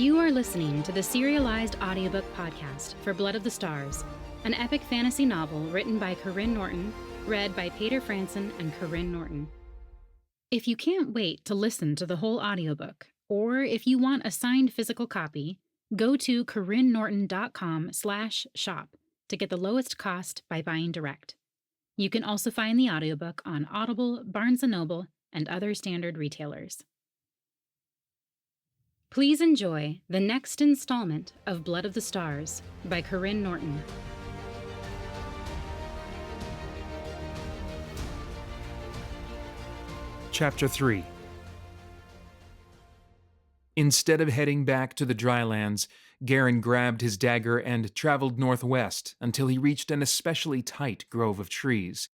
You are listening to the serialized audiobook podcast for Blood of the Stars, an epic fantasy novel written by Karyne Norton, read by Paeter Frandsen and Karyne Norton. If you can't wait to listen to the whole audiobook, or if you want a signed physical copy, go to karynnorton.com/shop to get the lowest cost by buying direct. You can also find the audiobook on Audible, Barnes & Noble, and other standard retailers. Please enjoy the next installment of Blood of the Stars by Karyne Norton. Chapter 3. Instead of heading back to the drylands, Karyne grabbed his dagger and traveled northwest until he reached an especially tight grove of trees.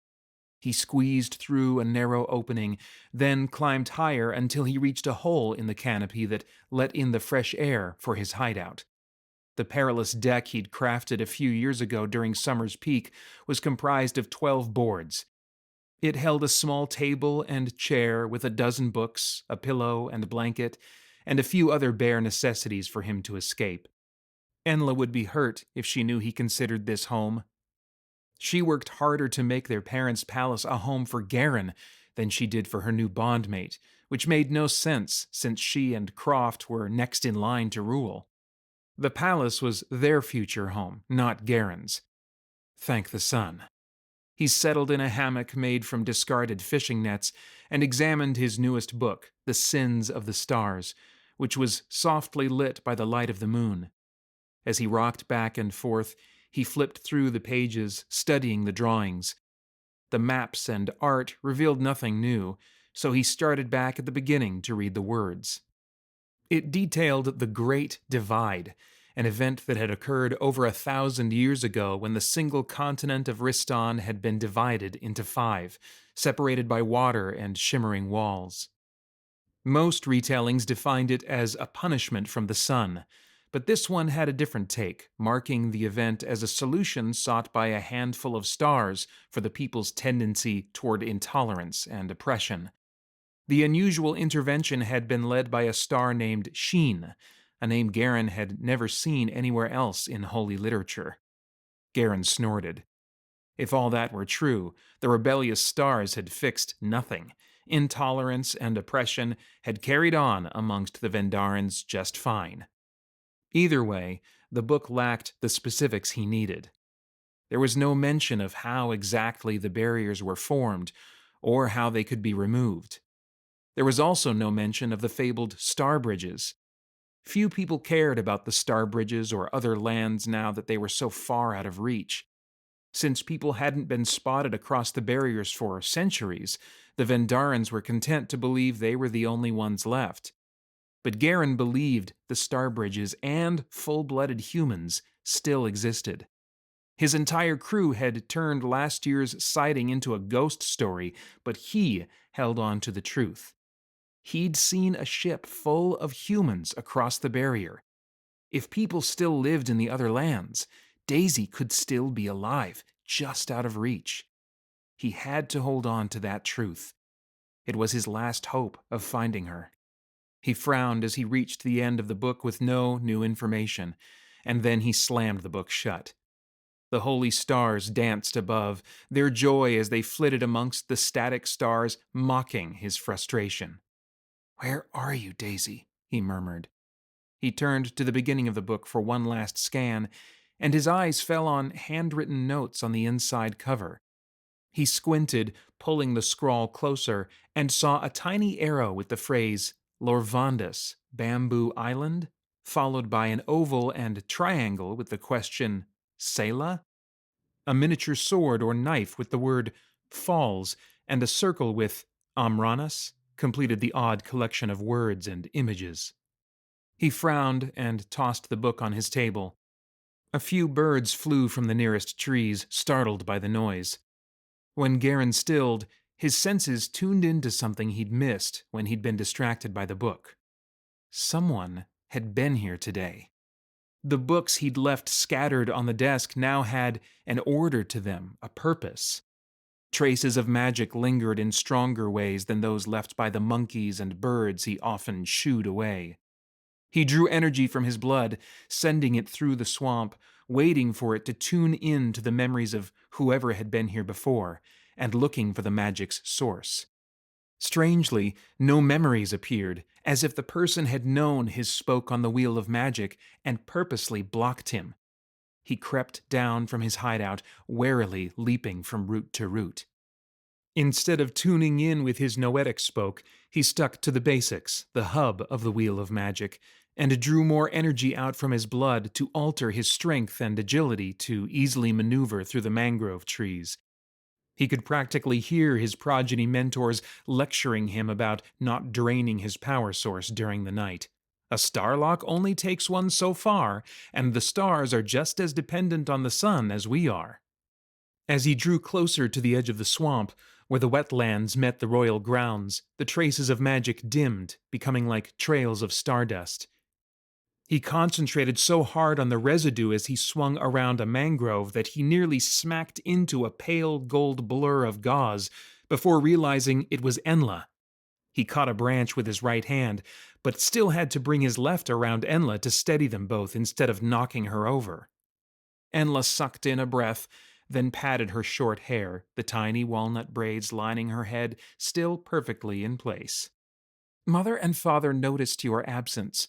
He squeezed through a narrow opening, then climbed higher until he reached a hole in the canopy that let in the fresh air for his hideout. The perilous deck he'd crafted a few years ago during summer's peak was comprised of 12 boards. It held a small table and chair with a dozen books, a pillow and blanket, and a few other bare necessities for him to escape. Enla would be hurt if she knew he considered this home. She worked harder to make their parents' palace a home for Karyne than she did for her new bondmate, which made no sense since she and Croft were next in line to rule. The palace was their future home, not Karyne's. Thank the sun. He settled in a hammock made from discarded fishing nets and examined his newest book, The Sins of the Stars, which was softly lit by the light of the moon. As he rocked back and forth, he flipped through the pages, studying the drawings. The maps and art revealed nothing new, so he started back at the beginning to read the words. It detailed the Great Divide, an event that had occurred over 1,000 years ago when the single continent of Riston had been divided into 5, separated by water and shimmering walls. Most retellings defined it as a punishment from the sun, but this one had a different take, marking the event as a solution sought by a handful of stars for the people's tendency toward intolerance and oppression. The unusual intervention had been led by a star named Sheen, a name Karyne had never seen anywhere else in holy literature. Karyne snorted. If all that were true, the rebellious stars had fixed nothing. Intolerance and oppression had carried on amongst the Vendarans just fine. Either way, the book lacked the specifics he needed. There was no mention of how exactly the barriers were formed, or how they could be removed. There was also no mention of the fabled star bridges. Few people cared about the star bridges or other lands now that they were so far out of reach. Since people hadn't been spotted across the barriers for centuries, the Vendarans were content to believe they were the only ones left. But Karyne believed the star bridges and full-blooded humans still existed. His entire crew had turned last year's sighting into a ghost story, but he held on to the truth. He'd seen a ship full of humans across the barrier. If people still lived in the other lands, Daisy could still be alive, just out of reach. He had to hold on to that truth. It was his last hope of finding her. He frowned as he reached the end of the book with no new information, and then he slammed the book shut. The holy stars danced above, their joy as they flitted amongst the static stars, mocking his frustration. "Where are you, Daisy?" he murmured. He turned to the beginning of the book for one last scan, and his eyes fell on handwritten notes on the inside cover. He squinted, pulling the scrawl closer, and saw a tiny arrow with the phrase, Lorvandus, Bamboo Island, followed by an oval and triangle with the question, Selah? A miniature sword or knife with the word Falls, and a circle with Amranas completed the odd collection of words and images. He frowned and tossed the book on his table. A few birds flew from the nearest trees, startled by the noise. When Karyne stilled, his senses tuned into something he'd missed when he'd been distracted by the book. Someone had been here today. The books he'd left scattered on the desk now had an order to them, a purpose. Traces of magic lingered in stronger ways than those left by the monkeys and birds he often shooed away. He drew energy from his blood, sending it through the swamp, waiting for it to tune in to the memories of whoever had been here before, and looking for the magic's source. Strangely, no memories appeared, as if the person had known his spoke on the wheel of magic and purposely blocked him. He crept down from his hideout, warily leaping from root to root. Instead of tuning in with his noetic spoke, he stuck to the basics, the hub of the wheel of magic, and drew more energy out from his blood to alter his strength and agility to easily maneuver through the mangrove trees. He could practically hear his progeny mentors lecturing him about not draining his power source during the night. A starlock only takes one so far, and the stars are just as dependent on the sun as we are. As he drew closer to the edge of the swamp, where the wetlands met the royal grounds, the traces of magic dimmed, becoming like trails of stardust. He concentrated so hard on the residue as he swung around a mangrove that he nearly smacked into a pale gold blur of gauze before realizing it was Enla. He caught a branch with his right hand, but still had to bring his left around Enla to steady them both instead of knocking her over. Enla sucked in a breath, then patted her short hair, the tiny walnut braids lining her head still perfectly in place. Mother and Father noticed your absence.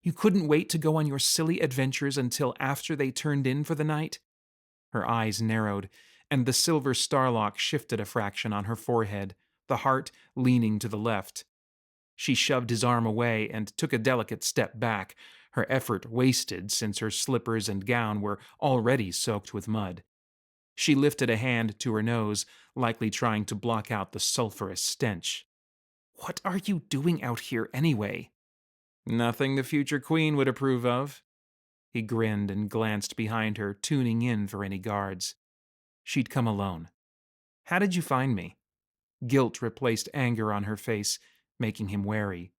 You couldn't wait to go on your silly adventures until after they turned in for the night? Her eyes narrowed, and the silver starlock shifted a fraction on her forehead, the heart leaning to the left. She shoved his arm away and took a delicate step back, her effort wasted since her slippers and gown were already soaked with mud. She lifted a hand to her nose, likely trying to block out the sulphurous stench. What are you doing out here anyway? Nothing the future queen would approve of. He grinned and glanced behind her, tuning in for any guards. She'd come alone. How did you find me? Guilt replaced anger on her face, making him wary.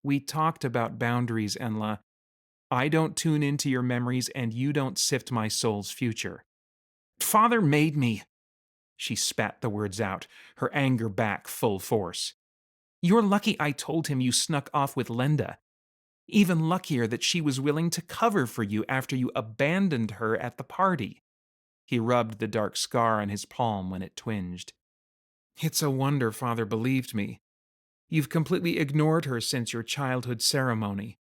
We talked about boundaries, Enla. I don't tune into your memories, and you don't sift my soul's future. Father made me. She spat the words out, her anger back full force. You're lucky I told him you snuck off with Lenda. Even luckier that she was willing to cover for you after you abandoned her at the party. He rubbed the dark scar on his palm when it twinged. It's a wonder Father believed me. You've completely ignored her since your childhood ceremony.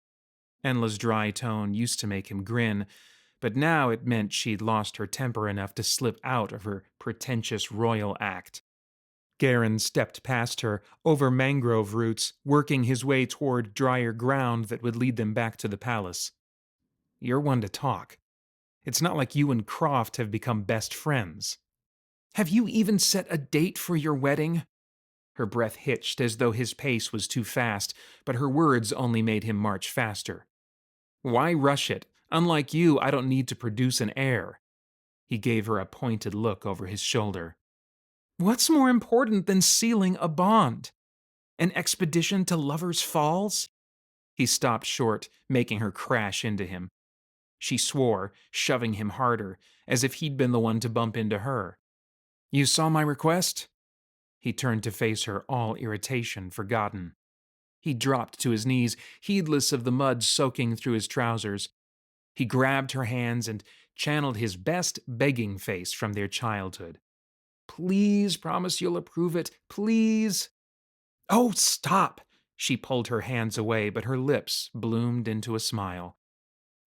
Enla's dry tone used to make him grin, but now it meant she'd lost her temper enough to slip out of her pretentious royal act. Karyne stepped past her, over mangrove roots, working his way toward drier ground that would lead them back to the palace. You're one to talk. It's not like you and Croft have become best friends. Have you even set a date for your wedding? Her breath hitched as though his pace was too fast, but her words only made him march faster. Why rush it? Unlike you, I don't need to produce an heir. He gave her a pointed look over his shoulder. What's more important than sealing a bond? An expedition to Lover's Falls? He stopped short, making her crash into him. She swore, shoving him harder, as if he'd been the one to bump into her. You saw my request? He turned to face her, all irritation forgotten. He dropped to his knees, heedless of the mud soaking through his trousers. He grabbed her hands and channeled his best begging face from their childhood. Please promise you'll approve it, please. Oh, stop! She pulled her hands away, but her lips bloomed into a smile.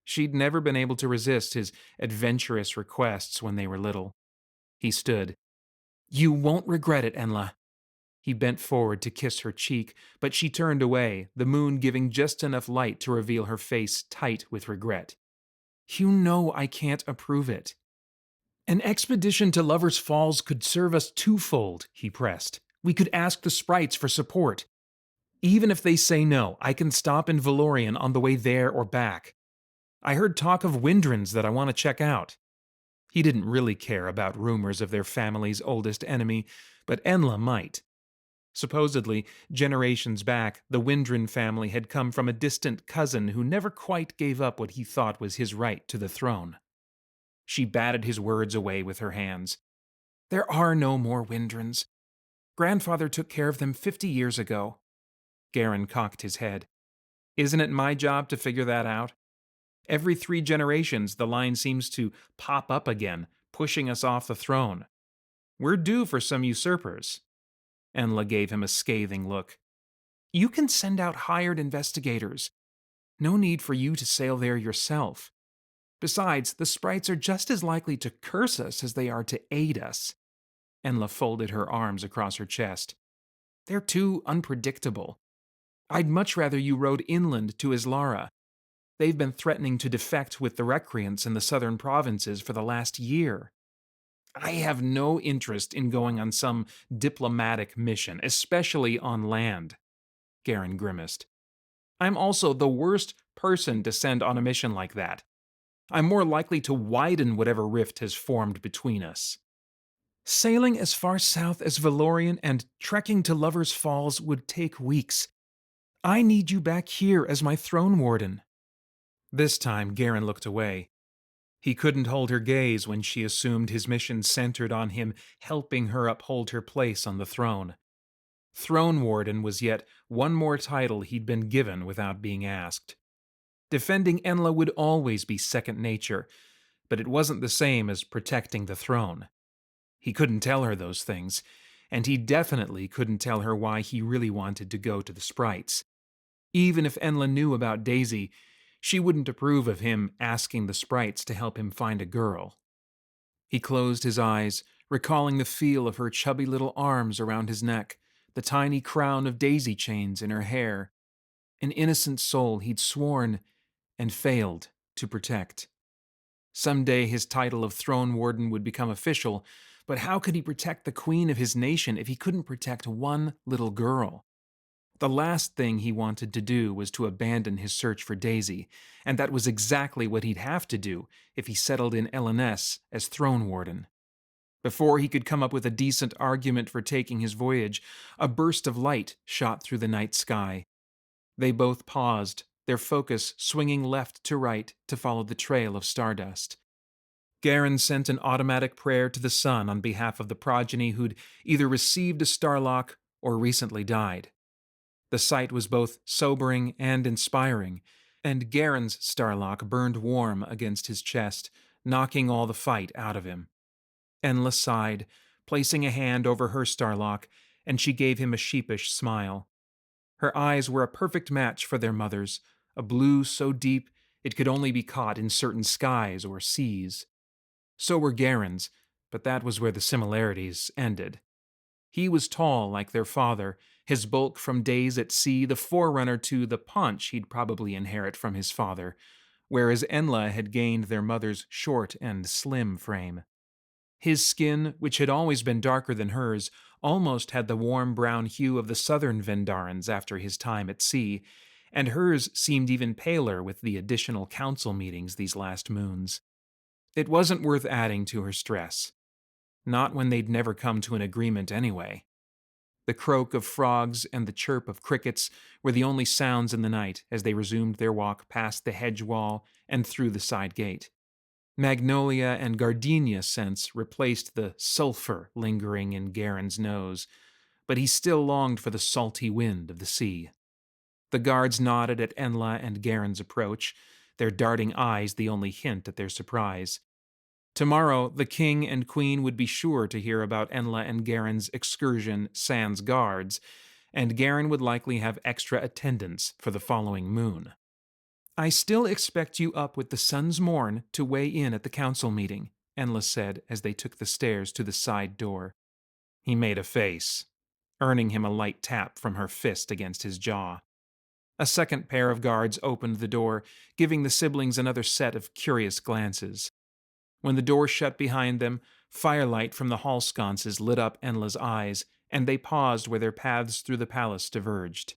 She'd never been able to resist his adventurous requests when they were little. He stood. You won't regret it, Enla. He bent forward to kiss her cheek, but she turned away, the moon giving just enough light to reveal her face tight with regret. You know I can't approve it. An expedition to Lover's Falls could serve us twofold, he pressed. We could ask the sprites for support. Even if they say no, I can stop in Valorian on the way there or back. I heard talk of Windrins that I want to check out. He didn't really care about rumors of their family's oldest enemy, but Enla might. Supposedly, generations back, the Windrin family had come from a distant cousin who never quite gave up what he thought was his right to the throne. She batted his words away with her hands. There are no more Windrins. Grandfather took care of them 50 years ago. Karyne cocked his head. Isn't it my job to figure that out? Every 3 generations, the line seems to pop up again, pushing us off the throne. We're due for some usurpers. Enla gave him a scathing look. You can send out hired investigators. No need for you to sail there yourself. Besides, the sprites are just as likely to curse us as they are to aid us. Enla folded her arms across her chest. They're too unpredictable. I'd much rather you rode inland to Islara. They've been threatening to defect with the recreants in the southern provinces for the last year. I have no interest in going on some diplomatic mission, especially on land, Karyne grimaced. I'm also the worst person to send on a mission like that. I'm more likely to widen whatever rift has formed between us. Sailing as far south as Valorian and trekking to Lover's Falls would take weeks. I need you back here as my throne warden. This time, Karyne looked away. He couldn't hold her gaze when she assumed his mission centered on him helping her uphold her place on the throne. Throne Warden was yet one more title he'd been given without being asked. Defending Enla would always be second nature, but it wasn't the same as protecting the throne. He couldn't tell her those things, and he definitely couldn't tell her why he really wanted to go to the sprites. Even if Enla knew about Daisy, she wouldn't approve of him asking the sprites to help him find a girl. He closed his eyes, recalling the feel of her chubby little arms around his neck, the tiny crown of daisy chains in her hair. An innocent soul he'd sworn and failed to protect. Someday his title of throne warden would become official, but how could he protect the queen of his nation if he couldn't protect one little girl? The last thing he wanted to do was to abandon his search for Daisy, and that was exactly what he'd have to do if he settled in L&S as throne warden. Before he could come up with a decent argument for taking his voyage, a burst of light shot through the night sky. They both paused, their focus swinging left to right to follow the trail of stardust. Karyne sent an automatic prayer to the sun on behalf of the progeny who'd either received a starlock or recently died. The sight was both sobering and inspiring, and Karyne's starlock burned warm against his chest, knocking all the fight out of him. Enla sighed, placing a hand over her starlock, and she gave him a sheepish smile. Her eyes were a perfect match for their mother's, a blue so deep it could only be caught in certain skies or seas. So were Karyne's, but that was where the similarities ended. He was tall like their father, his bulk from days at sea the forerunner to the paunch he'd probably inherit from his father, whereas Enla had gained their mother's short and slim frame. His skin, which had always been darker than hers, almost had the warm brown hue of the southern Vendarans after his time at sea, and hers seemed even paler with the additional council meetings these last moons. It wasn't worth adding to her stress. Not when they'd never come to an agreement anyway. The croak of frogs and the chirp of crickets were the only sounds in the night as they resumed their walk past the hedge wall and through the side gate. Magnolia and gardenia scents replaced the sulfur lingering in Karyne's nose, but he still longed for the salty wind of the sea. The guards nodded at Enla and Karyne's approach, their darting eyes the only hint at their surprise. Tomorrow, the king and queen would be sure to hear about Enla and Karyne's excursion sans guards, and Karyne would likely have extra attendance for the following moon. I still expect you up with the sun's morn to weigh in at the council meeting, Enla said as they took the stairs to the side door. He made a face, earning him a light tap from her fist against his jaw. A second pair of guards opened the door, giving the siblings another set of curious glances. When the door shut behind them, firelight from the hall sconces lit up Enla's eyes, and they paused where their paths through the palace diverged.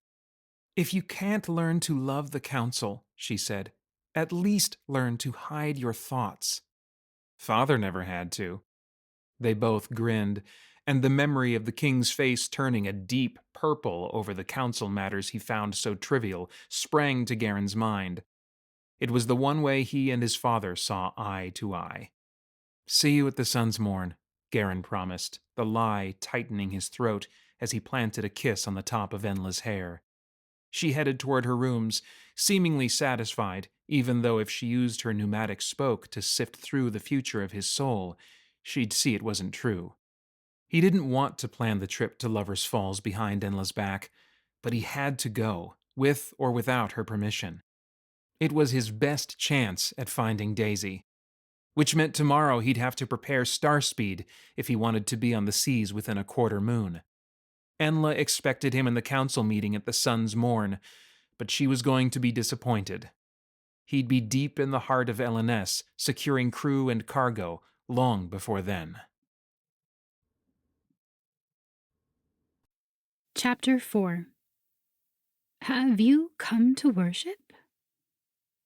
If you can't learn to love the council, she said, at least learn to hide your thoughts. Father never had to. They both grinned, and the memory of the king's face turning a deep purple over the council matters he found so trivial sprang to Karyne's mind. It was the one way he and his father saw eye to eye. See you at the sun's morn, Karyne promised, the lie tightening his throat as he planted a kiss on the top of Enla's hair. She headed toward her rooms, seemingly satisfied, even though if she used her pneumatic spoke to sift through the future of his soul, she'd see it wasn't true. He didn't want to plan the trip to Lover's Falls behind Enla's back, but he had to go, with or without her permission. It was his best chance at finding Daisy, which meant tomorrow he'd have to prepare star speed if he wanted to be on the seas within a quarter moon. Enla expected him in the council meeting at the sun's morn, but she was going to be disappointed. He'd be deep in the heart of LNS, securing crew and cargo long before then. Chapter 4. Have you come to worship?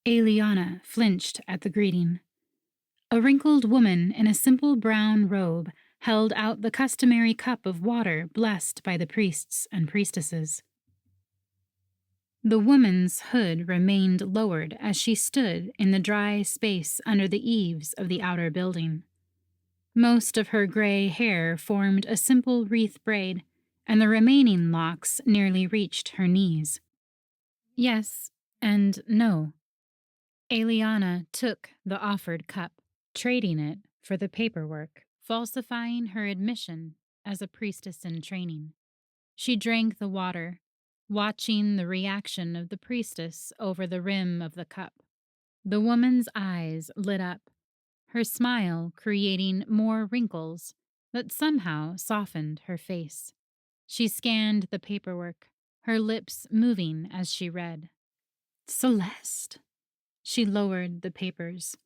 Eliana flinched at the greeting. A wrinkled woman in a simple brown robe held out the customary cup of water blessed by the priests and priestesses. The woman's hood remained lowered as she stood in the dry space under the eaves of the outer building. Most of her gray hair formed a simple wreath braid, and the remaining locks nearly reached her knees. Yes and no. Eliana took the offered cup, trading it for the paperwork, falsifying her admission as a priestess in training. She drank the water, watching the reaction of the priestess over the rim of the cup. The woman's eyes lit up, her smile creating more wrinkles that somehow softened her face. She scanned the paperwork, her lips moving as she read. Celeste. She lowered the papers.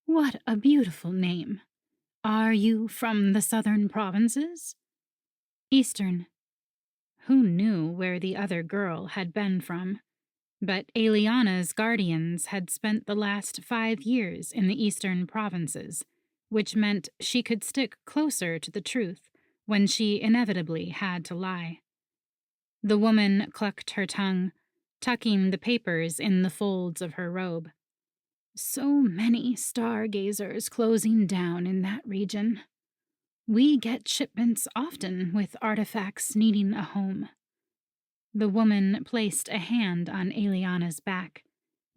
What a beautiful name. Are you from the southern provinces? Eastern. Who knew where the other girl had been from? But Eliana's guardians had spent the last 5 years in the eastern provinces, which meant she could stick closer to the truth when she inevitably had to lie. The woman clucked her tongue, tucking the papers in the folds of her robe. So many stargazers closing down in that region. We get shipments often with artifacts needing a home. The woman placed a hand on Eliana's back,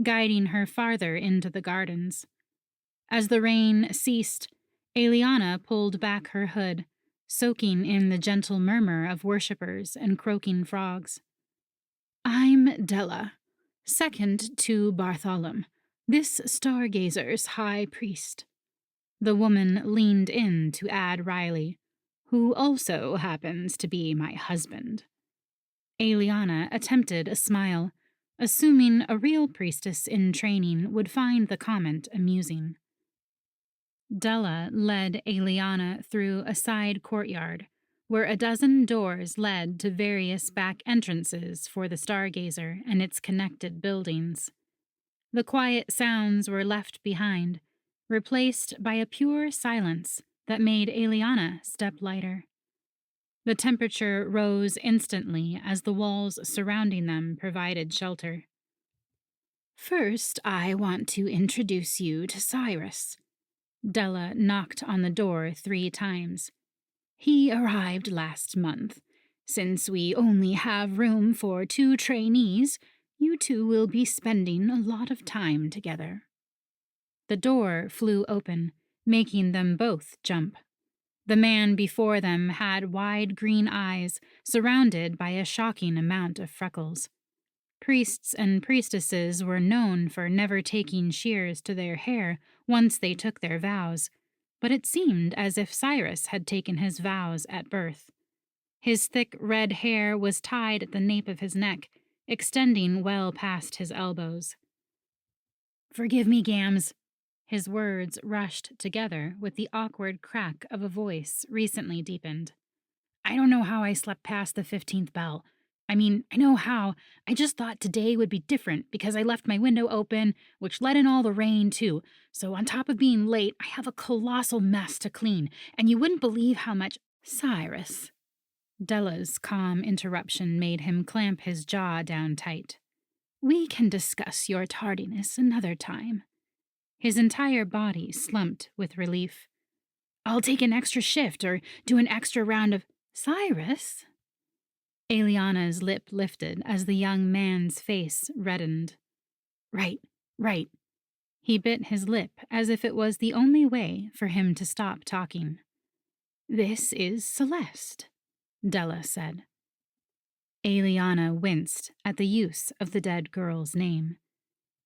guiding her farther into the gardens. As the rain ceased, Eliana pulled back her hood, soaking in the gentle murmur of worshippers and croaking frogs. I'm Della, second to Bartholom, this stargazer's high priest. The woman leaned in to add Riley, who also happens to be my husband. Eliana attempted a smile, assuming a real priestess in training would find the comment amusing. Della led Eliana through a side courtyard, where a dozen doors led to various back entrances for the Stargazer and its connected buildings. The quiet sounds were left behind, replaced by a pure silence that made Eliana step lighter. The temperature rose instantly as the walls surrounding them provided shelter. First, I want to introduce you to Cyrus. Della knocked on the door 3 times. He arrived last month. Since we only have room for 2 trainees, you two will be spending a lot of time together. The door flew open, making them both jump. The man before them had wide green eyes, surrounded by a shocking amount of freckles. Priests and priestesses were known for never taking shears to their hair once they took their vows, but it seemed as if Cyrus had taken his vows at birth. His thick red hair was tied at the nape of his neck, extending well past his elbows. Forgive me, Gams. His words rushed together with the awkward crack of a voice recently deepened. I don't know how I slept past the 15th bell. I know how. I just thought today would be different because I left my window open, which let in all the rain, too. So on top of being late, I have a colossal mess to clean, and you wouldn't believe how much— Cyrus. Della's calm interruption made him clamp his jaw down tight. We can discuss your tardiness another time. His entire body slumped with relief. I'll take an extra shift or do an extra round of— Cyrus? Eliana's lip lifted as the young man's face reddened. Right, right. He bit his lip as if it was the only way for him to stop talking. This is Celeste, Della said. Eliana winced at the use of the dead girl's name.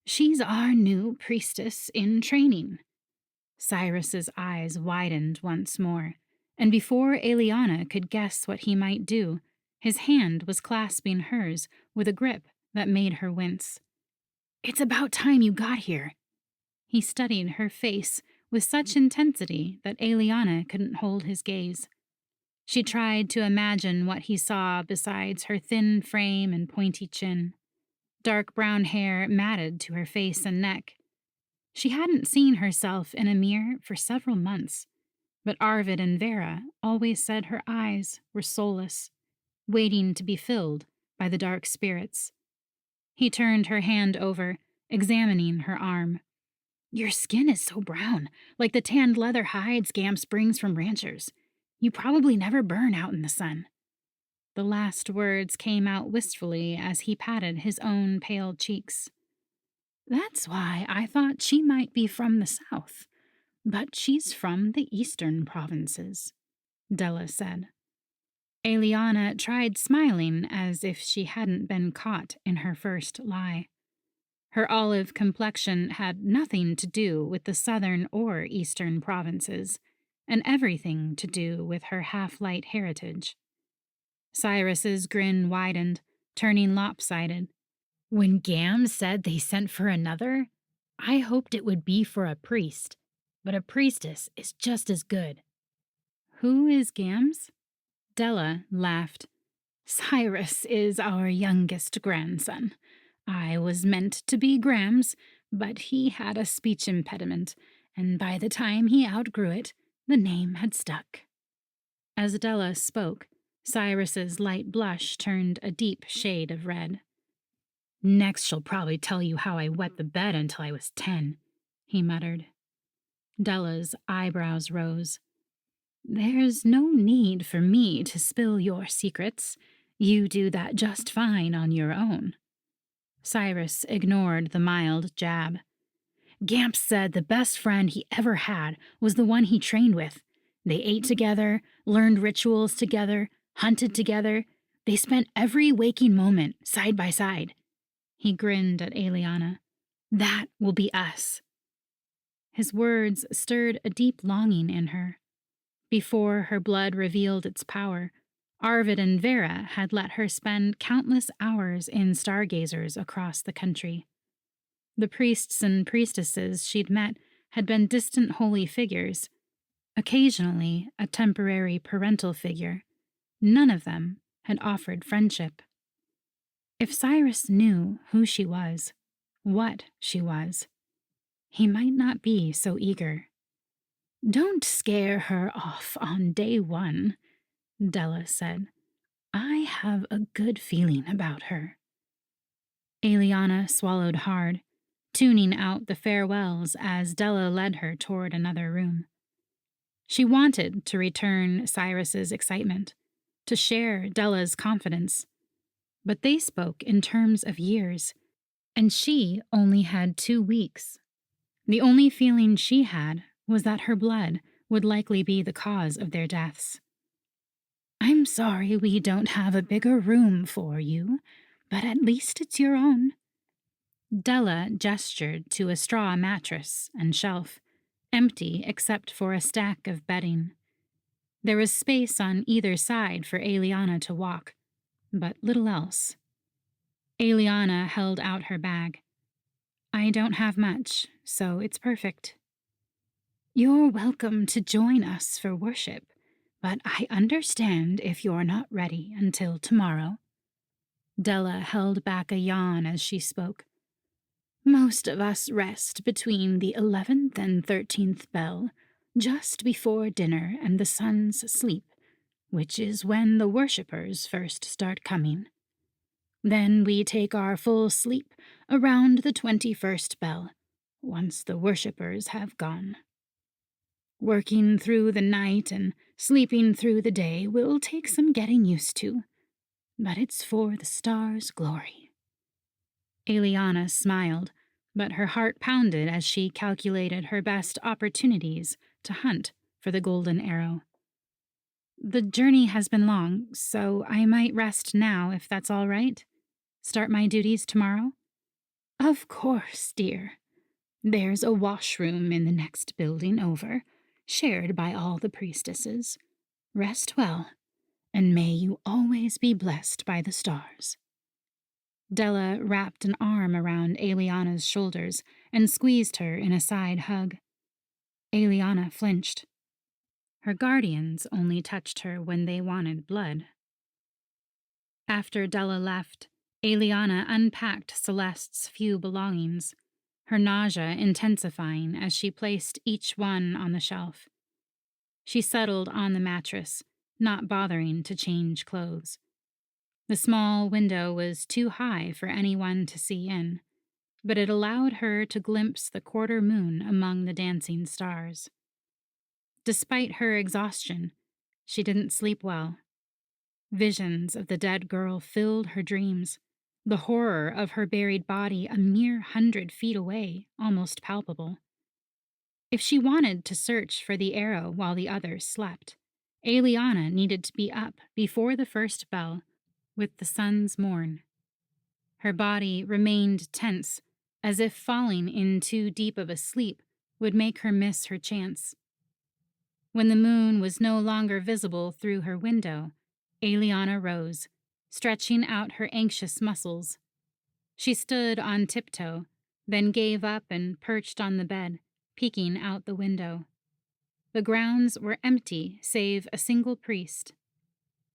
She's our new priestess in training. Cyrus's eyes widened once more, and before Eliana could guess what he might do, his hand was clasping hers with a grip that made her wince. It's about time you got here. He studied her face with such intensity that Eliana couldn't hold his gaze. She tried to imagine what he saw besides her thin frame and pointy chin. Dark brown hair matted to her face and neck. She hadn't seen herself in a mirror for several months, but Arvid and Vera always said her eyes were soulless, waiting to be filled by the dark spirits. He turned her hand over, examining her arm. Your skin is so brown, like the tanned leather hides Gamps brings from ranchers. You probably never burn out in the sun. The last words came out wistfully as he patted his own pale cheeks. That's why I thought she might be from the south, but she's from the eastern provinces, Della said. Eliana tried smiling as if she hadn't been caught in her first lie. Her olive complexion had nothing to do with the southern or eastern provinces, and everything to do with her half-light heritage. Cyrus's grin widened, turning lopsided. When Gam said they sent for another, I hoped it would be for a priest, but a priestess is just as good. Who is Gams? Della laughed. Cyrus is our youngest grandson. I was meant to be Grams, but he had a speech impediment, and by the time he outgrew it, the name had stuck. As Della spoke, Cyrus's light blush turned a deep shade of red. Next she'll probably tell you how I wet the bed until I was 10, he muttered. Della's eyebrows rose. There's no need for me to spill your secrets. You do that just fine on your own. Cyrus ignored the mild jab. Gamps said the best friend he ever had was the one he trained with. They ate together, learned rituals together, hunted together. They spent every waking moment side by side. He grinned at Eliana. That will be us. His words stirred a deep longing in her. Before her blood revealed its power, Arvid and Vera had let her spend countless hours in stargazers across the country. The priests and priestesses she'd met had been distant holy figures, occasionally a temporary parental figure. None of them had offered friendship. If Cyrus knew who she was, what she was, he might not be so eager. Don't scare her off on day one, Della said. I have a good feeling about her. Eliana swallowed hard, tuning out the farewells as Della led her toward another room. She wanted to return Cyrus's excitement, to share Della's confidence, but they spoke in terms of years, and she only had 2 weeks. The only feeling she had was that her blood would likely be the cause of their deaths. I'm sorry we don't have a bigger room for you, but at least it's your own. Della gestured to a straw mattress and shelf, empty except for a stack of bedding. There was space on either side for Eliana to walk, but little else. Eliana held out her bag. I don't have much, so it's perfect. You're welcome to join us for worship, but I understand if you're not ready until tomorrow. Della held back a yawn as she spoke. Most of us rest between the 11th and 13th bell, just before dinner and the sun's sleep, which is when the worshippers first start coming. Then we take our full sleep around the 21st bell, once the worshippers have gone. Working through the night and sleeping through the day will take some getting used to. but it's for the stars' glory." Eliana smiled, but her heart pounded as she calculated her best opportunities to hunt for the golden arrow. "The journey has been long, so I might rest now if that's all right. Start my duties tomorrow?" "Of course, dear. There's a washroom in the next building over, shared by all the priestesses. Rest well, and may you always be blessed by the stars." Della wrapped an arm around Eliana's shoulders and squeezed her in a side hug. Eliana flinched. Her guardians only touched her when they wanted blood. After Della left, Eliana unpacked Celeste's few belongings, her nausea intensifying as she placed each one on the shelf. She settled on the mattress, not bothering to change clothes. The small window was too high for anyone to see in, but it allowed her to glimpse the quarter moon among the dancing stars. Despite her exhaustion, she didn't sleep well. Visions of the dead girl filled her dreams, the horror of her buried body a mere 100 feet away, almost palpable. If she wanted to search for the arrow while the others slept, Eliana needed to be up before the first bell, with the sun's morn. Her body remained tense, as if falling in too deep of a sleep would make her miss her chance. When the moon was no longer visible through her window, Eliana rose, stretching out her anxious muscles. She stood on tiptoe, then gave up and perched on the bed, peeking out the window. The grounds were empty save a single priest.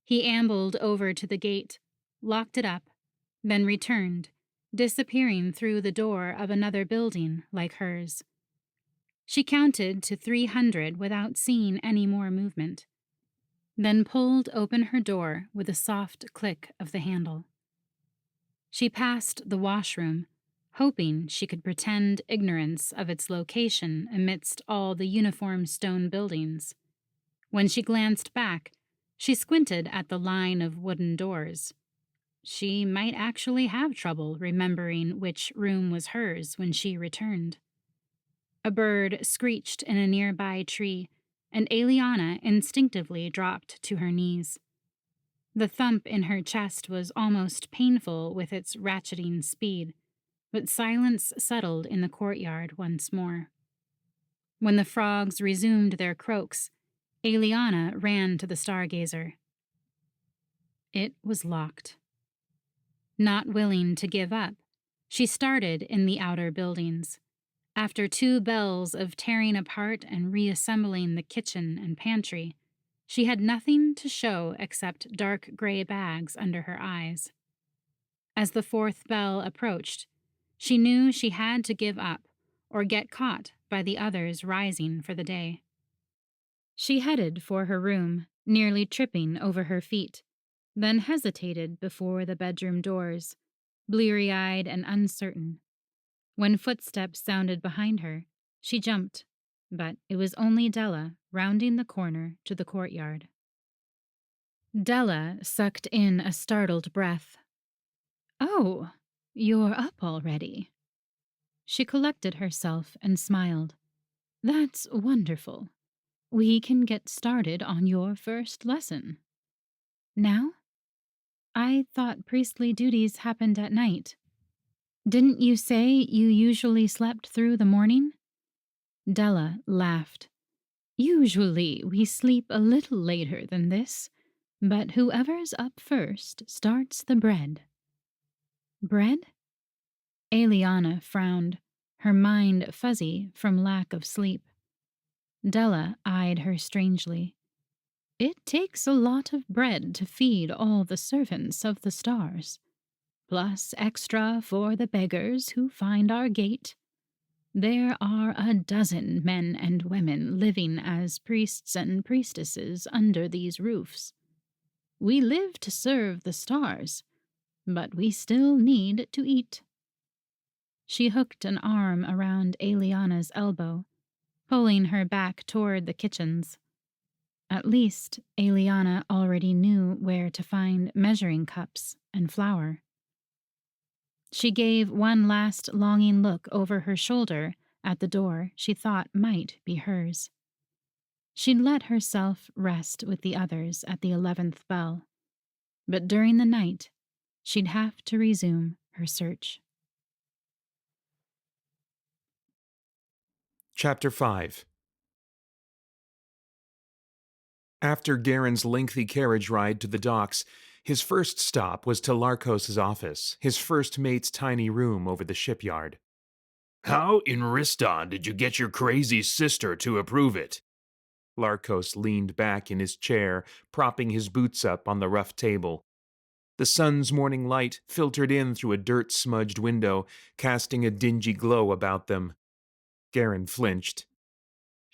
He ambled over to the gate, locked it up, then returned, disappearing through the door of another building like hers. She counted to 300 without seeing any more movement, then pulled open her door with a soft click of the handle. She passed the washroom, hoping she could pretend ignorance of its location amidst all the uniform stone buildings. When she glanced back, she squinted at the line of wooden doors. She might actually have trouble remembering which room was hers when she returned. A bird screeched in a nearby tree, and Eliana instinctively dropped to her knees. The thump in her chest was almost painful with its ratcheting speed, but silence settled in the courtyard once more. When the frogs resumed their croaks, Eliana ran to the stargazer. It was locked. Not willing to give up, she started in the outer buildings. After 2 bells of tearing apart and reassembling the kitchen and pantry, she had nothing to show except dark gray bags under her eyes. As the 4th bell approached, she knew she had to give up or get caught by the others rising for the day. She headed for her room, nearly tripping over her feet, then hesitated before the bedroom doors, bleary-eyed and uncertain. When footsteps sounded behind her, she jumped, but it was only Della rounding the corner to the courtyard. Della sucked in a startled breath. "Oh, you're up already." She collected herself and smiled. "That's wonderful. We can get started on your first lesson." "Now? I thought priestly duties happened at night. Didn't you say you usually slept through the morning?" Della laughed. "Usually we sleep a little later than this, but whoever's up first starts the bread." "Bread?" Eliana frowned, her mind fuzzy from lack of sleep. Della eyed her strangely. "It takes a lot of bread to feed all the servants of the stars, plus extra for the beggars who find our gate. There are a dozen men and women living as priests and priestesses under these roofs. We live to serve the stars, but we still need to eat." She hooked an arm around Eliana's elbow, pulling her back toward the kitchens. At least, Eliana already knew where to find measuring cups and flour. She gave one last longing look over her shoulder at the door she thought might be hers. She'd let herself rest with the others at the 11th bell, but during the night, she'd have to resume her search. Chapter 5. After Garen's lengthy carriage ride to the docks, his first stop was to Larkos's office, his first mate's tiny room over the shipyard. How in Riston did you get your crazy sister to approve it? Larkos leaned back in his chair, propping his boots up on the rough table. The sun's morning light filtered in through a dirt-smudged window, casting a dingy glow about them. Garen flinched.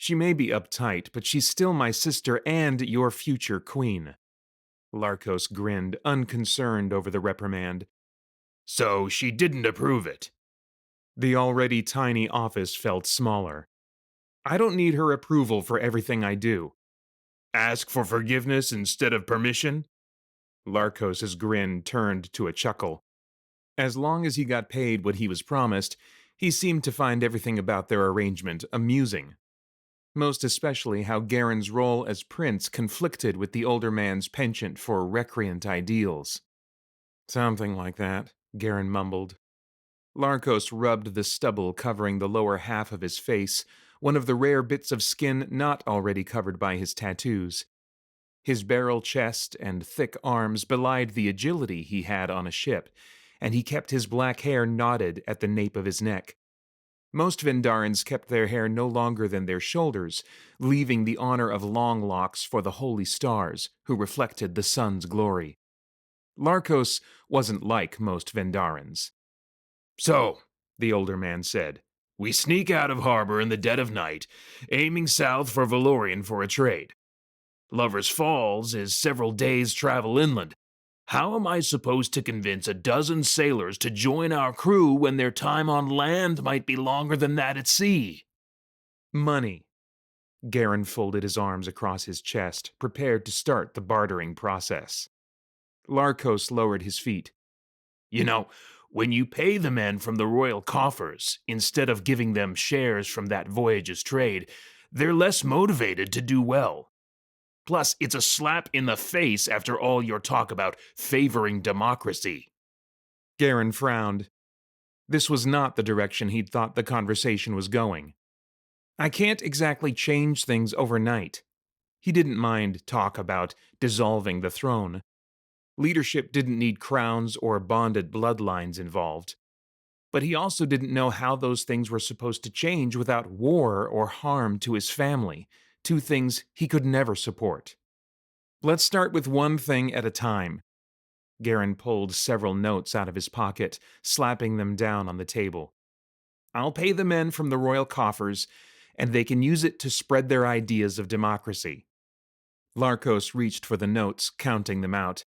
She may be uptight, but she's still my sister and your future queen. Larkos grinned, unconcerned over the reprimand. So she didn't approve it. The already tiny office felt smaller. I don't need her approval for everything I do. Ask for forgiveness instead of permission? Larkos's grin turned to a chuckle. As long as he got paid what he was promised, he seemed to find everything about their arrangement amusing. Most especially how Garen's role as prince conflicted with the older man's penchant for recreant ideals. Something like that, Garen mumbled. Larkos rubbed the stubble covering the lower half of his face, one of the rare bits of skin not already covered by his tattoos. His barrel chest and thick arms belied the agility he had on a ship, and he kept his black hair knotted at the nape of his neck. Most Vendarans kept their hair no longer than their shoulders, leaving the honor of long locks for the holy stars, who reflected the sun's glory. Larkos wasn't like most Vendarans. So, the older man said, we sneak out of harbor in the dead of night, aiming south for Valorian for a trade. Lover's Falls is several days' travel inland. How am I supposed to convince a dozen sailors to join our crew when their time on land might be longer than that at sea? Money. Garen folded his arms across his chest, prepared to start the bartering process. Larkos lowered his feet. You know, when you pay the men from the royal coffers, instead of giving them shares from that voyage's trade, they're less motivated to do well. Plus, it's a slap in the face after all your talk about favoring democracy. Garen frowned. This was not the direction he'd thought the conversation was going. I can't exactly change things overnight. He didn't mind talk about dissolving the throne. Leadership didn't need crowns or bonded bloodlines involved. But he also didn't know how those things were supposed to change without war or harm to his family, two things he could never support. Let's start with one thing at a time. Garen pulled several notes out of his pocket, slapping them down on the table. I'll pay the men from the royal coffers, and they can use it to spread their ideas of democracy. Larkos reached for the notes, counting them out.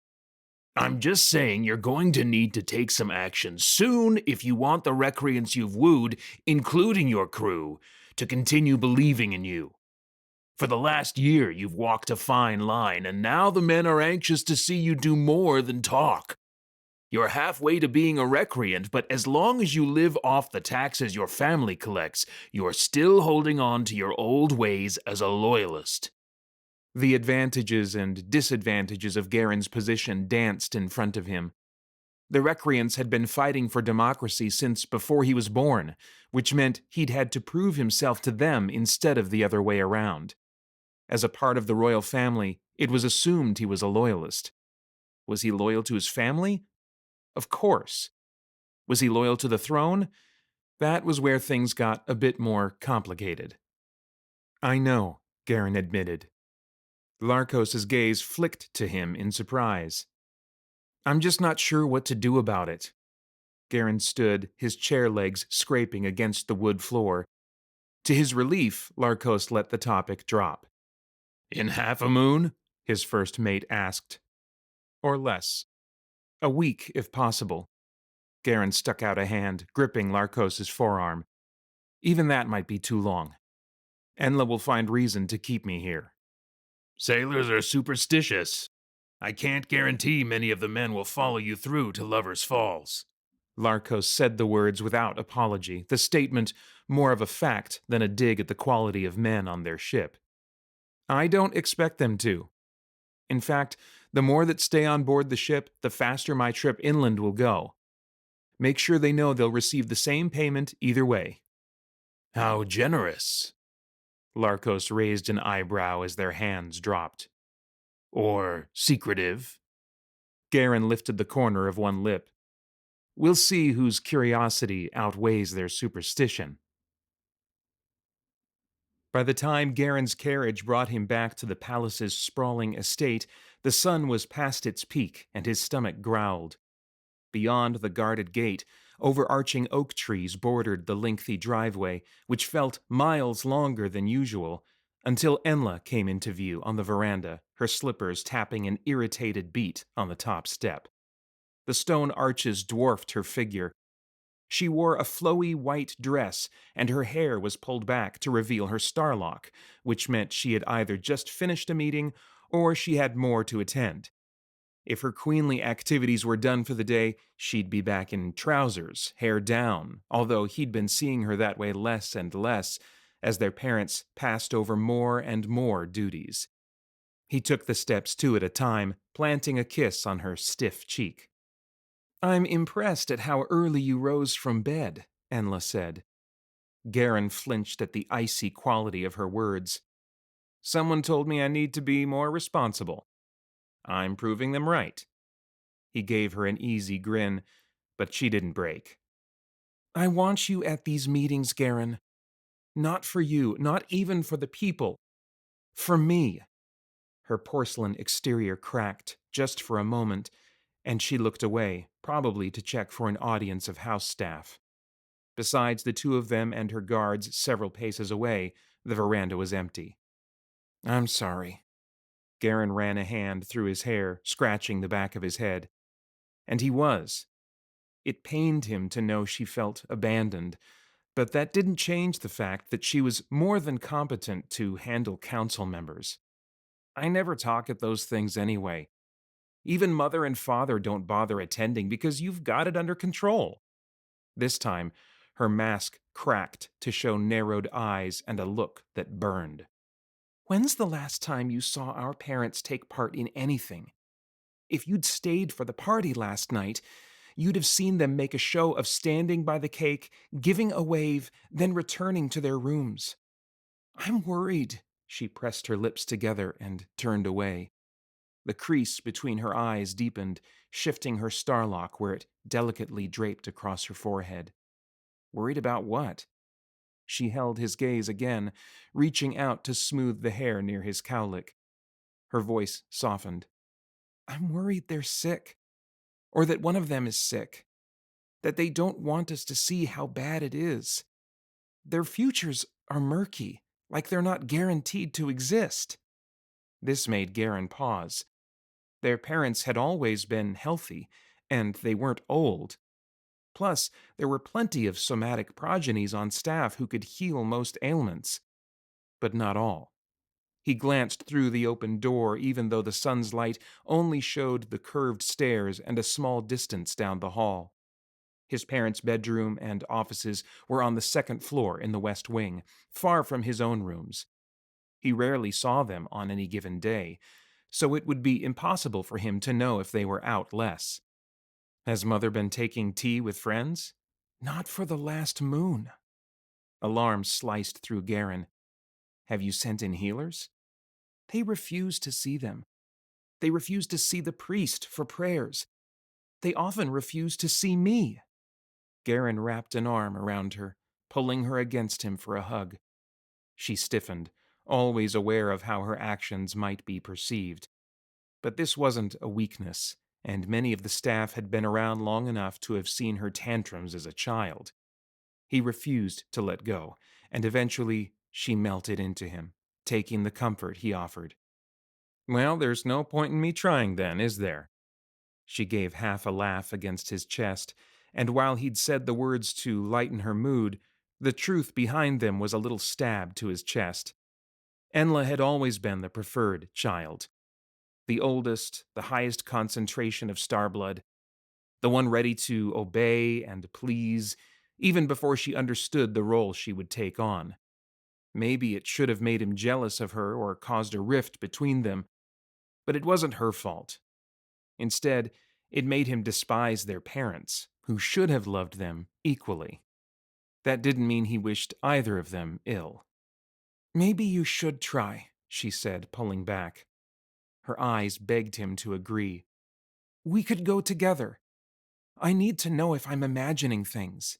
I'm just saying you're going to need to take some action soon if you want the recreants you've wooed, including your crew, to continue believing in you. For the last year, you've walked a fine line, and now the men are anxious to see you do more than talk. You're halfway to being a recreant, but as long as you live off the taxes your family collects, you're still holding on to your old ways as a loyalist. The advantages and disadvantages of Garen's position danced in front of him. The recreants had been fighting for democracy since before he was born, which meant he'd had to prove himself to them instead of the other way around. As a part of the royal family, it was assumed he was a loyalist. Was he loyal to his family? Of course. Was he loyal to the throne? That was where things got a bit more complicated. I know, Garen admitted. Larkos's gaze flicked to him in surprise. I'm just not sure what to do about it. Garen stood, his chair legs scraping against the wood floor. To his relief, Larkos let the topic drop. In half a moon? His first mate asked. Or less. A week, if possible. Garen stuck out a hand, gripping Larkos's forearm. Even that might be too long. Enla will find reason to keep me here. Sailors are superstitious. I can't guarantee many of the men will follow you through to Lover's Falls. Larkos said the words without apology, the statement more of a fact than a dig at the quality of men on their ship. I don't expect them to. In fact, the more that stay on board the ship, the faster my trip inland will go. Make sure they know they'll receive the same payment either way. How generous. Larkos raised an eyebrow as their hands dropped. Or secretive. Garen lifted the corner of one lip. We'll see whose curiosity outweighs their superstition. By the time Garen's carriage brought him back to the palace's sprawling estate, the sun was past its peak and his stomach growled. Beyond the guarded gate, overarching oak trees bordered the lengthy driveway, which felt miles longer than usual, until Enla came into view on the veranda, her slippers tapping an irritated beat on the top step. The stone arches dwarfed her figure. She wore a flowy white dress, and her hair was pulled back to reveal her starlock, which meant she had either just finished a meeting or she had more to attend. If her queenly activities were done for the day, she'd be back in trousers, hair down, although he'd been seeing her that way less and less as their parents passed over more and more duties. He took the steps two at a time, planting a kiss on her stiff cheek. I'm impressed at how early you rose from bed, Enla said. Garen flinched at the icy quality of her words. Someone told me I need to be more responsible. I'm proving them right. He gave her an easy grin, but she didn't break. I want you at these meetings, Garen. Not for you, not even for the people. For me. Her porcelain exterior cracked, just for a moment, and she looked away, probably to check for an audience of house staff. Besides the two of them and her guards several paces away, the veranda was empty. I'm sorry. Garen ran a hand through his hair, scratching the back of his head. And he was. It pained him to know she felt abandoned, but that didn't change the fact that she was more than competent to handle council members. I never talk at those things anyway. Even Mother and Father don't bother attending because you've got it under control. This time, her mask cracked to show narrowed eyes and a look that burned. When's the last time you saw our parents take part in anything? If you'd stayed for the party last night, you'd have seen them make a show of standing by the cake, giving a wave, then returning to their rooms. I'm worried. She pressed her lips together and turned away. The crease between her eyes deepened, shifting her starlock where it delicately draped across her forehead. Worried about what? She held his gaze again, reaching out to smooth the hair near his cowlick. Her voice softened. I'm worried they're sick, or that one of them is sick, that they don't want us to see how bad it is. Their futures are murky, like they're not guaranteed to exist. This made Garen pause. Their parents had always been healthy, and they weren't old. Plus, there were plenty of somatic progenies on staff who could heal most ailments. But not all. He glanced through the open door even though the sun's light only showed the curved stairs and a small distance down the hall. His parents' bedroom and offices were on the second floor in the west wing, far from his own rooms. He rarely saw them on any given day, so it would be impossible for him to know if they were out less. Has Mother been taking tea with friends? Not for the last moon. Alarm sliced through Garen. Have you sent in healers? They refuse to see them. They refuse to see the priest for prayers. They often refuse to see me. Garen wrapped an arm around her, pulling her against him for a hug. She stiffened, always aware of how her actions might be perceived. But this wasn't a weakness, and many of the staff had been around long enough to have seen her tantrums as a child. He refused to let go, and eventually she melted into him, taking the comfort he offered. Well, there's no point in me trying then, is there? She gave half a laugh against his chest, and while he'd said the words to lighten her mood, the truth behind them was a little stab to his chest. Enla had always been the preferred child. The oldest, the highest concentration of star blood, the one ready to obey and please, even before she understood the role she would take on. Maybe it should have made him jealous of her or caused a rift between them, but it wasn't her fault. Instead, it made him despise their parents, who should have loved them equally. That didn't mean he wished either of them ill. "Maybe you should try," she said, pulling back. Her eyes begged him to agree. "We could go together. I need to know if I'm imagining things."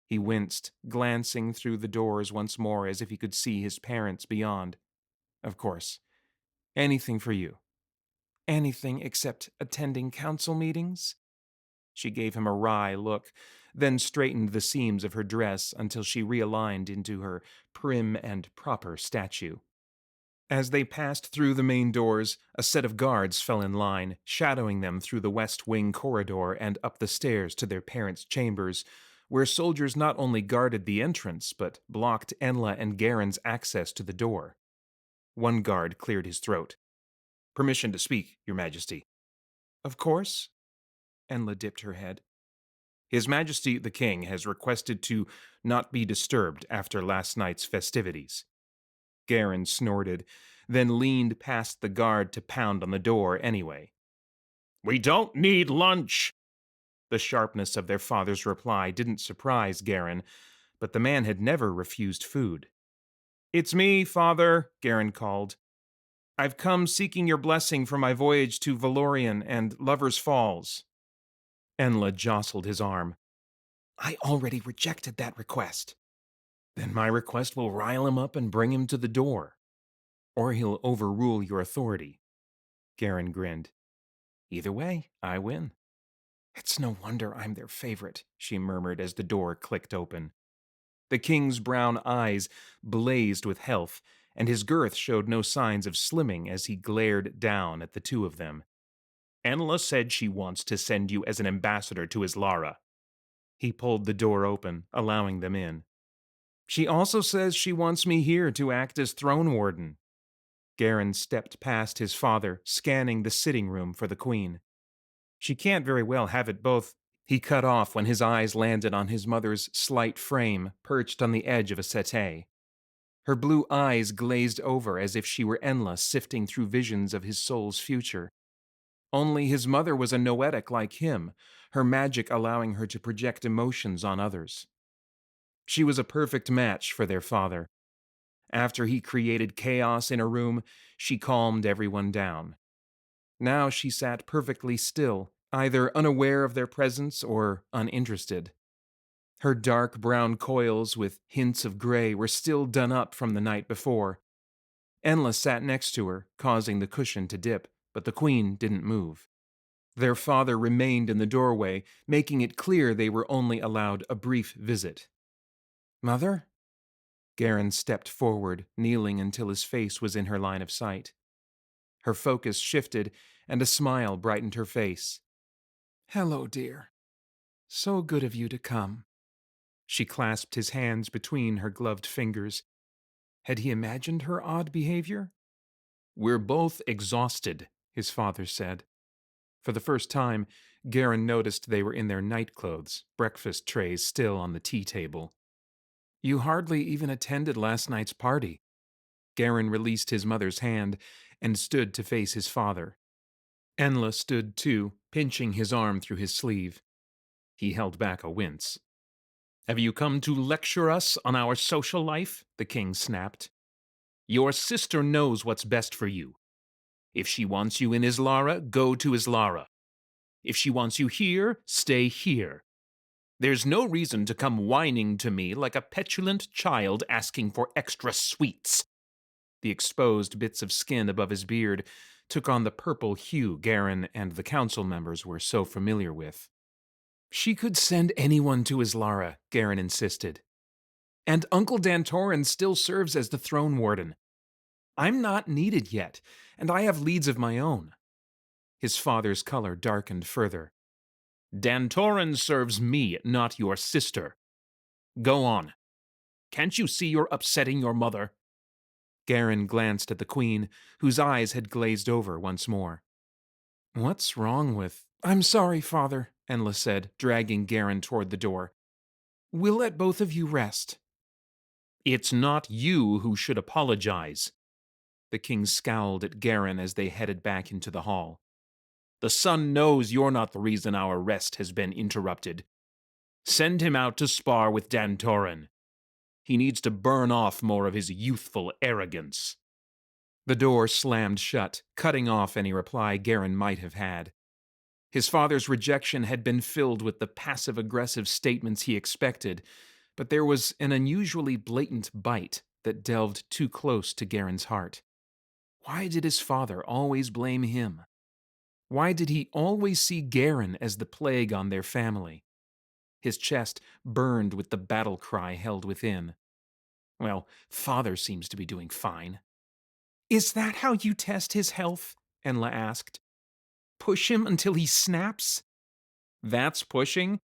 He winced, glancing through the doors once more as if he could see his parents beyond. "Of course. Anything for you." "Anything except attending council meetings?" She gave him a wry look, then straightened the seams of her dress until she realigned into her prim and proper statue. As they passed through the main doors, a set of guards fell in line, shadowing them through the West Wing corridor and up the stairs to their parents' chambers, where soldiers not only guarded the entrance, but blocked Enla and Garen's access to the door. One guard cleared his throat. "Permission to speak, Your Majesty." "Of course." Enla dipped her head. "His Majesty the King has requested to not be disturbed after last night's festivities." Garen snorted, then leaned past the guard to pound on the door anyway. "We don't need lunch!" The sharpness of their father's reply didn't surprise Garen, but the man had never refused food. "It's me, Father," Garen called. "I've come seeking your blessing for my voyage to Valorian and Lover's Falls." Enla jostled his arm. "I already rejected that request." "Then my request will rile him up and bring him to the door. Or he'll overrule your authority." Garen grinned. "Either way, I win." "It's no wonder I'm their favorite," she murmured as the door clicked open. The king's brown eyes blazed with health, and his girth showed no signs of slimming as he glared down at the two of them. "Enla said she wants to send you as an ambassador to Islara." He pulled the door open, allowing them in. "She also says she wants me here to act as throne warden." Garen stepped past his father, scanning the sitting room for the queen. "She can't very well have it both." He cut off when his eyes landed on his mother's slight frame perched on the edge of a settee. Her blue eyes glazed over as if she were Enla sifting through visions of his soul's future. Only his mother was a noetic like him, her magic allowing her to project emotions on others. She was a perfect match for their father. After he created chaos in a room, she calmed everyone down. Now she sat perfectly still, either unaware of their presence or uninterested. Her dark brown coils with hints of gray were still done up from the night before. Enla sat next to her, causing the cushion to dip, but the queen didn't move. Their father remained in the doorway, making it clear they were only allowed a brief visit. "Mother?" Garen stepped forward, kneeling until his face was in her line of sight. Her focus shifted, and a smile brightened her face. "Hello, dear. So good of you to come." She clasped his hands between her gloved fingers. Had he imagined her odd behavior? "We're both exhausted," his father said. For the first time, Garen noticed they were in their nightclothes, breakfast trays still on the tea table. "You hardly even attended last night's party." Garen released his mother's hand and stood to face his father. Enla stood too, pinching his arm through his sleeve. He held back a wince. "Have you come to lecture us on our social life?" the king snapped. "Your sister knows what's best for you. If she wants you in Islara, go to Islara. If she wants you here, stay here. There's no reason to come whining to me like a petulant child asking for extra sweets." The exposed bits of skin above his beard took on the purple hue Garen and the council members were so familiar with. "She could send anyone to Islara," Garen insisted. "And Uncle Dantoran still serves as the throne warden. I'm not needed yet, and I have leads of my own." His father's color darkened further. "Dantoran serves me, not your sister. Go on. Can't you see you're upsetting your mother?" Karyne glanced at the queen, whose eyes had glazed over once more. "What's wrong with—" "I'm sorry, father," Enla said, dragging Karyne toward the door. "We'll let both of you rest." It's not you who should apologize. The king scowled at Karyne as they headed back into the hall. The sun knows you're not the reason our rest has been interrupted. Send him out to spar with Dantorin. He needs to burn off more of his youthful arrogance. The door slammed shut, cutting off any reply Karyne might have had. His father's rejection had been filled with the passive-aggressive statements he expected, but there was an unusually blatant bite that delved too close to Karyne's heart. Why did his father always blame him? Why did he always see Karyne as the plague on their family? His chest burned with the battle cry held within. Well, father seems to be doing fine. "Is that how you test his health?" Enla asked. "Push him until he snaps?" "That's pushing?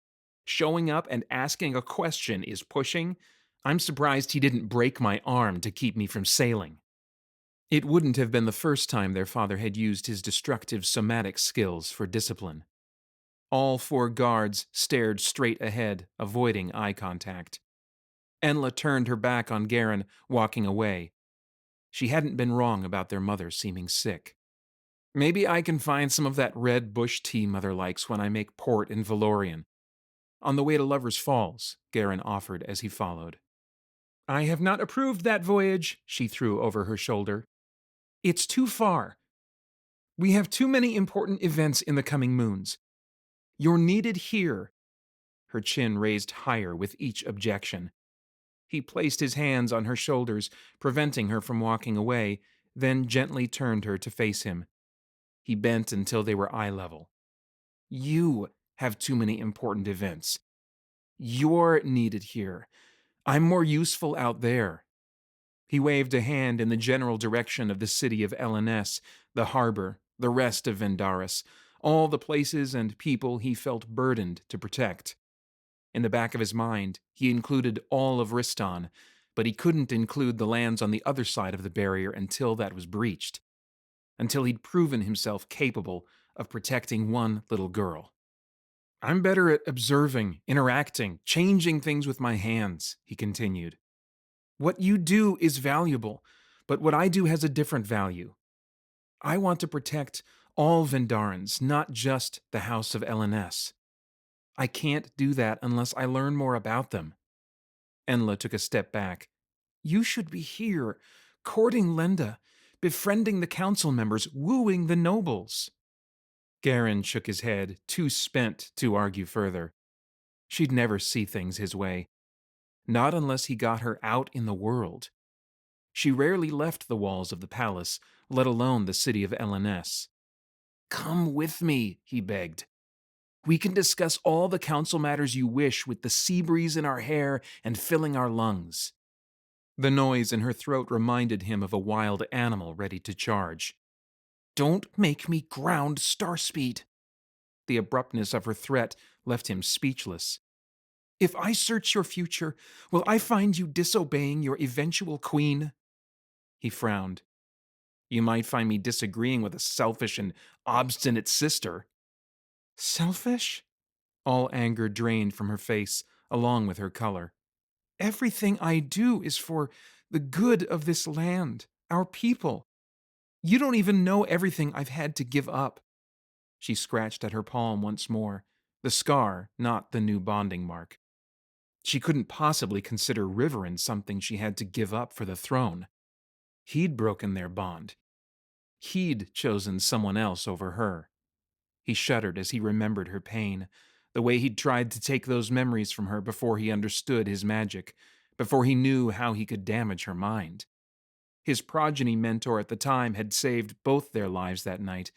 Showing up and asking a question is pushing? I'm surprised he didn't break my arm to keep me from sailing." It wouldn't have been the first time their father had used his destructive somatic skills for discipline. All 4 guards stared straight ahead, avoiding eye contact. Enla turned her back on Karyne, walking away. She hadn't been wrong about their mother seeming sick. "Maybe I can find some of that red bush tea Mother likes when I make port in Valorian. On the way to Lover's Falls," Karyne offered as he followed. "I have not approved that voyage," she threw over her shoulder. "It's too far. We have too many important events in the coming moons. You're needed here." Her chin raised higher with each objection. He placed his hands on her shoulders, preventing her from walking away, then gently turned her to face him. He bent until they were eye level. "You have too many important events. You're needed here. I'm more useful out there." He waved a hand in the general direction of the city of LNS, the harbor, the rest of Vendaris, all the places and people he felt burdened to protect. In the back of his mind, he included all of Riston, but he couldn't include the lands on the other side of the barrier until that was breached, until he'd proven himself capable of protecting one little girl. "I'm better at observing, interacting, changing things with my hands," he continued. "What you do is valuable, but what I do has a different value. I want to protect all Vendarans, not just the House of LNS. I can't do that unless I learn more about them." Enla took a step back. "You should be here, courting Lenda, befriending the council members, wooing the nobles." Karyne shook his head, too spent to argue further. She'd never see things his way. Not unless he got her out in the world. She rarely left the walls of the palace, let alone the city of LNS. "Come with me," he begged. "We can discuss all the council matters you wish with the sea breeze in our hair and filling our lungs." The noise in her throat reminded him of a wild animal ready to charge. "Don't make me ground Starspeed." The abruptness of her threat left him speechless. "If I search your future, will I find you disobeying your eventual queen?" He frowned. "You might find me disagreeing with a selfish and obstinate sister." "Selfish?" All anger drained from her face, along with her color. "Everything I do is for the good of this land, our people. You don't even know everything I've had to give up." She scratched at her palm once more, the scar, not the new bonding mark. She couldn't possibly consider Riverin something she had to give up for the throne. He'd broken their bond. He'd chosen someone else over her. He shuddered as he remembered her pain, the way he'd tried to take those memories from her before he understood his magic, before he knew how he could damage her mind. His progeny mentor at the time had saved both their lives that night,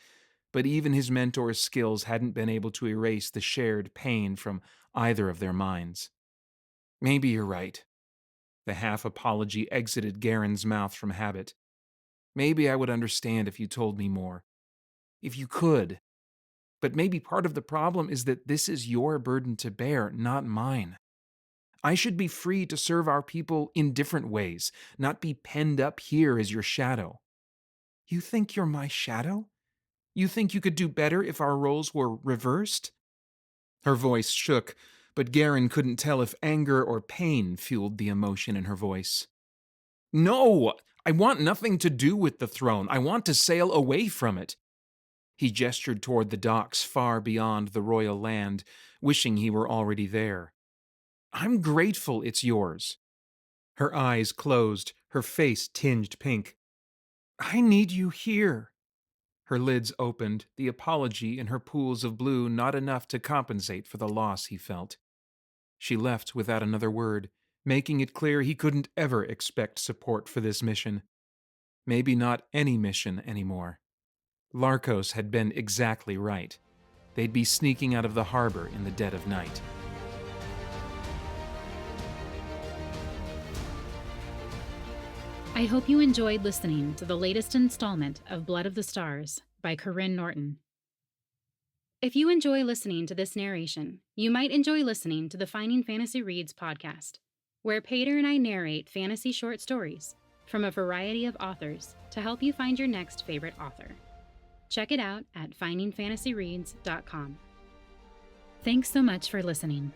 but even his mentor's skills hadn't been able to erase the shared pain from either of their minds. "Maybe you're right." The half-apology exited Karyne's mouth from habit. "Maybe I would understand if you told me more. If you could. But maybe part of the problem is that this is your burden to bear, not mine. I should be free to serve our people in different ways, not be penned up here as your shadow. You think you're my shadow? You think you could do better if our roles were reversed? Her voice shook, but Karyne couldn't tell if anger or pain fueled the emotion in her voice. No! I want nothing to do with the throne. I want to sail away from it. He gestured toward the docks far beyond the royal land, wishing he were already there. I'm grateful it's yours. Her eyes closed, her face tinged pink. I need you here. Her lids opened, the apology in her pools of blue not enough to compensate for the loss he felt. She left without another word, making it clear he couldn't ever expect support for this mission. Maybe not any mission anymore. Larkos had been exactly right. They'd be sneaking out of the harbor in the dead of night. I hope you enjoyed listening to the latest installment of Blood of the Stars by Karyne Norton. If you enjoy listening to this narration, you might enjoy listening to the Finding Fantasy Reads podcast, where Paeter and I narrate fantasy short stories from a variety of authors to help you find your next favorite author. Check it out at findingfantasyreads.com. Thanks so much for listening.